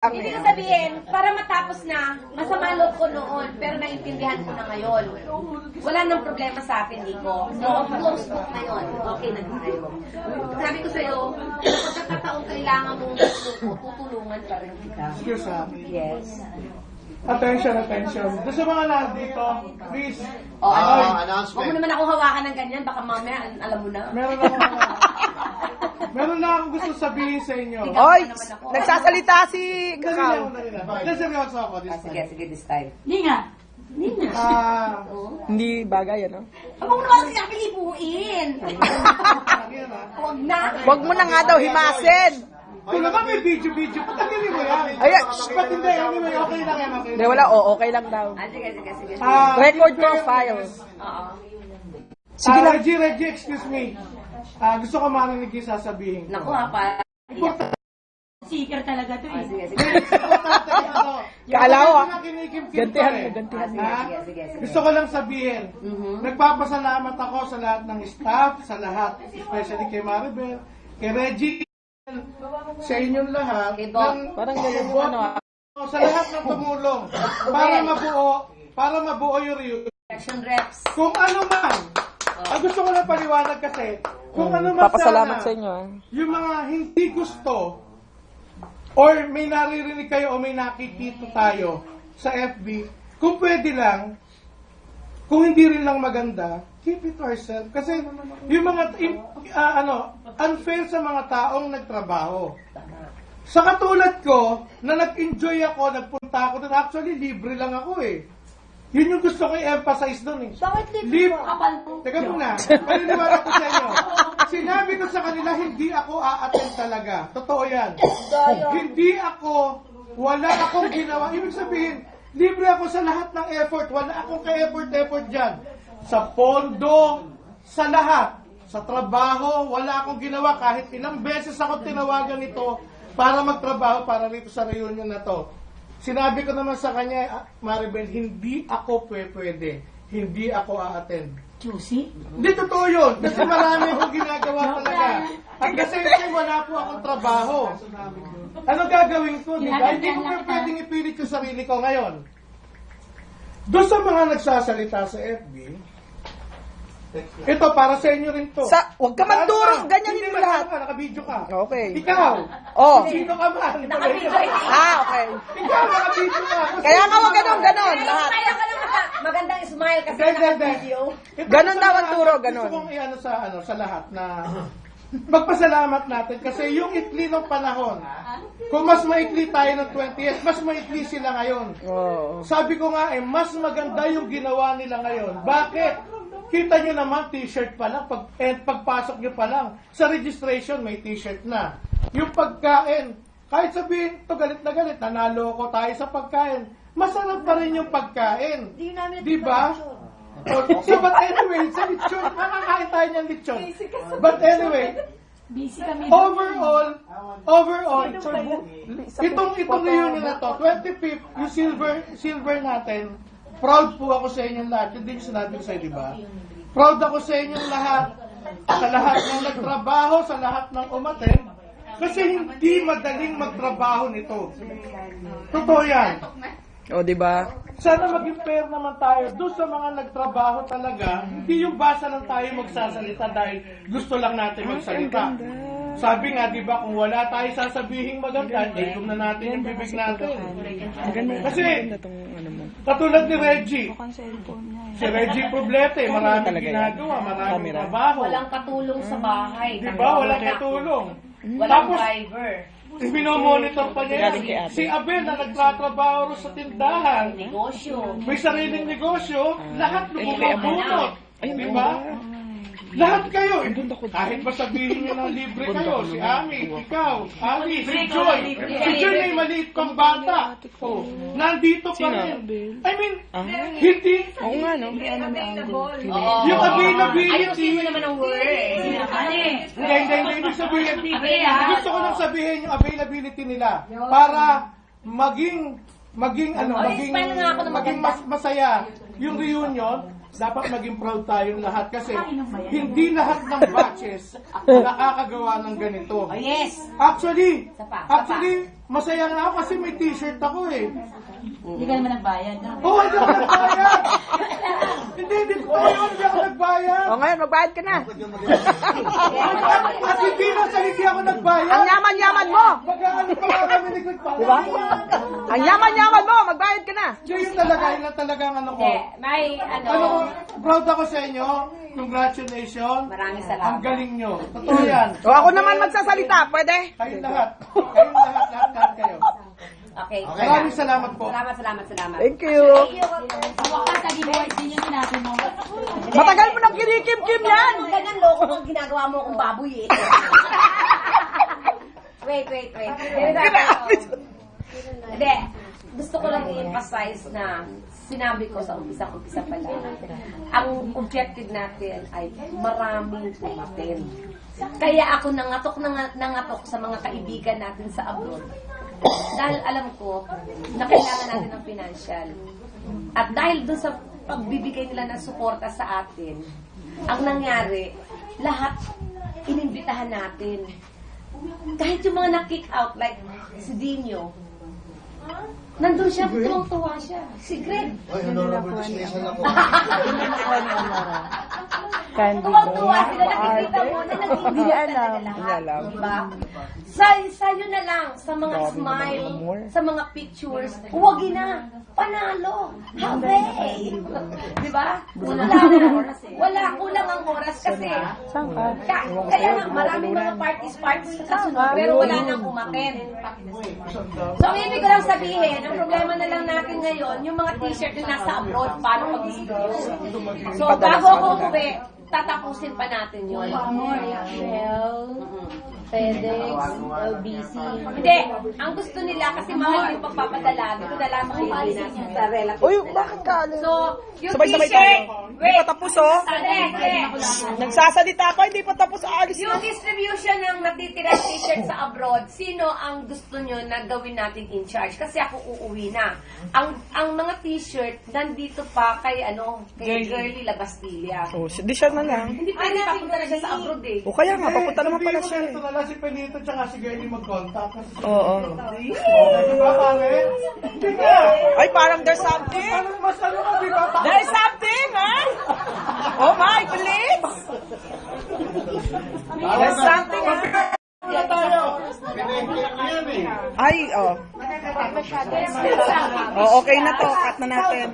Hindi ko sabihin, para matapos na, masama loob ko noon, pero naiintindihan ko na ngayon. Wala nang problema sa akin, Nico. So, close book ngayon. Okay na tayo. Sabi ko sa'yo, pagkakataong kailangan mong tutulungan pa rin kita. Excuse me. Yes. Attention. Doon sa mga nandito, please. Huwag mo naman ako hawakan ng ganyan, baka mamaya, alam mo na. Meron na akong gusto sabihin sa inyo. Oy! Nagsasalita si Kakao. Dahil seryoso ako this time. Sige, this time. Hindi nga. Hindi bagay, ano? Huwag mo naman siya pilipuin. Huwag na. Huwag mo na nga daw himasin. Kung naman may video, patanggalin mo yan. Ay, Ba't hindi? Anyway, okay lang yan. Hindi, wala. Okay lang daw. Sige. Record profile. Oo. Sige lang. Reggie, excuse me. Gusto ko marinig yung sasabihin. Naku ha, pa. Seeker talaga to eh. Sige. Kaalaw, ah. Gantihan mo. Sige. Gusto ko lang sabihin, nagpapasalamat ako sa lahat ng staff, sa lahat, especially kay Maribel, kay Reggie, sa inyong lahat, Kay Doc. Parang ganyan mo, ano, sa lahat ng tumulong, para mabuo yung reunion. Action reps. Kung ano man, ang gusto ko lang paliwanag kasi, kung ano man Papasalamat sana, sa inyo, ah. yung mga hindi gusto, or may naririnig kayo o may nakikita tayo sa FB, kung pwede lang, kung hindi rin lang maganda, keep it to ourselves. Kasi yung mga, unfair sa mga taong nagtrabaho. Sa katulad ko, na nag-enjoy ako, nagpunta ako doon, actually libre lang ako eh. Yun yung gusto ko i-emphasize doon eh. Bakit libre mo? Kapal po. Teka muna, paniniwala ko sa inyo. Sinabi ko sa kanila, hindi ako a-attend talaga. Totoo yan. Hindi ako, wala akong ginawa. Ibig sabihin, libre ako sa lahat ng effort. Wala akong ka-effort dyan. Sa pondo, sa lahat. Sa trabaho, wala akong ginawa. Kahit ilang beses ako tinawagan ito para magtrabaho para rito sa reunion na to. Sinabi ko naman sa kanya, Maribel, hindi ako pwede. Hindi ako a-attend. Juicy? Hindi totoo yun. Kasi marami akong ginagawa talaga. At kasi wala po akong trabaho. Ano gagawin ko? Diba? Hindi ko pwedeng ipilit yung sarili ko ngayon. Doon sa mga nagsasalita sa FB, ito para sa inyo rin to. Huwag ka mandurong, ganyanin mo lahat. Nakabidyo ka. Okay. Ikaw. Oh. Sino ka man? Okay. Ikaw, nakabidyo ka. Kaya ka wag ganon, lahat. Kaya ka lang magandang smile kasi Hindi. naka-video. Ganon daw ang turo, ganon. Gusto kong i-ano sa lahat na magpasalamat natin kasi yung ikli ng panahon, kung mas maikli tayo ng 20 years, mas maikli sila ngayon. Oo. Sabi ko nga mas maganda yung ginawa nila ngayon. Bakit? Kita nyo naman, t-shirt pa lang, pagpasok nyo pa lang, sa registration may t-shirt na. Yung pagkain, kahit sabihin, to galit na galit, nanalo ko tayo sa pagkain, masarap pa rin yung pagkain. Di ba? So, but anyway, sa lechon, makakain tayo ng lechon. But anyway, Busy kami. overall, itong reunion na to, 25th, yung silver natin, proud po ako sa inyong lahat. Hindi ko sinabi ko sa'yo, di ba? Proud ako sa inyong lahat, sa lahat ng nagtrabaho, sa lahat ng umaten, kasi hindi madaling magtrabaho nito. Totoo yan. O, diba? Sana maging fair naman tayo. Doon sa mga nagtrabaho talaga, hindi yung basa lang tayo magsasalita dahil gusto lang natin magsalita. Sabi nga, di ba, kung wala tayo sasabihin maganda, itom na natin yung bibig natin. Kasi, katulad ni Reggie, si Reggie Poblete, maraming ginagawa, maraming trabaho. Walang katulong sa bahay. Di ba? Walang katulong. Walang Tapos, driver. minomonitor pa niya yan. Si Abel na nagtatrabaho sa tindahan, Negosyo. may sariling negosyo, lahat lumubunot. Di ba? Lahat kayo, kahit ba sabihin nyo ng libre kayo, si Ami, ikaw, Ami, si Joy. Si Joy may maliit pang bata. Oh, nandito pa rin. I mean, hindi, Oo nga, no? yung availability, Ayusin mo naman ang word. hindi, ibig sabihin, gusto ko lang sabihin yung availability nila para maging smile nga ako na maganda. masaya yung reunion. Dapat maging proud tayong lahat kasi hindi lahat ng batches nakakagawa ng ganito. Oh, yes. Actually, masaya nga ako kasi may t-shirt ako eh. Hindi ka naman nagbayad, no? Oo, hindi ako nagbayad! Hindi ko yun, hindi ako nagbayad! O ngayon, magbayad ka na. At hindi na sa hindi ako nagbayad! Ang yaman-yaman mo. Mag-aano pa nga kami ni Good Di ba? Ang yaman-yaman mo, magbayad ka na. Yun talaga, yun lang talaga ang ano ko. Hindi, may Ano, proud ako sa inyo. Congratulations. Maraming Ang salamat. galing nyo. Totoo yan. O ako naman magsasalita, pwede? Kayong lahat. Kayong lahat kayo. Okay. Maraming salamat po. Salamat. Thank you. Sa wakas, naging boys din yung sinabi mo. Matagal mo nang kinikim-kim yan. Ganyan loko kung ginagawa mo akong baboy eh. Wait. Hindi. Gusto ko lang i-emphasize na sinabi ko sa umpisa pa lang. Ang objective natin ay maraming umaten. Kaya ako nangatok sa mga kaibigan natin sa abroad. Dahil alam ko na kailangan natin ng financial. At dahil dun sa pagbibigay nila ng suporta sa atin, ang nangyari, lahat inimbitahan natin. Kahit yung mga na-kick out, like si Dino, nandun siya, tuwang-tuwa siya. Secret. Tuwang-tuwa sila, nakikita mo na nag-iibigan talaga lahat. Diba? Sa'yo na lang, sa mga smile, sa mga pictures, huwag na, panalo, hooray! Diba? Kulang ang oras kasi. Kaya nga, maraming mga parties sa sunod, pero wala nang umaten. So, ang ibig ko lang sabihin, ang problema na lang natin ngayon, yung mga t-shirt na nasa abroad, paano mag-distribute. So, bago ako umuwi, tatapusin pa natin yun. FedEx, LBC. Hindi, ang gusto nila kasi mahal yung pagpapadala, dito na lang Pilipinas sa relative Uy, nila. bakit ka? So, yung Sabay-sabay t-shirt, tayo. Hindi pa tapos, oh. Nagsasalita ako, hindi pa tapos. Alis Yung na. distribution ng natitirang t-shirt sa abroad, sino ang gusto nyo na gawin natin in charge? Kasi ako uuwi na. Ang mga t-shirt, nandito pa kay Girlie La Bastilla. Oh, di siya na lang. Hindi pwede papunta na siya sa abroad eh. O kaya nga, papunta naman pala siya. Ito na lang si Pelito tsaka si Gernie mag-contact. Oo. Diba, pare? Hindi ka! Ay, parang there's something. Anong mas ano ka, diba? There's something, ha? Oh my, please. There's something, ha? Wala tayo. Yan eh. Ay, oh. Oh, okay na to. Cut na natin.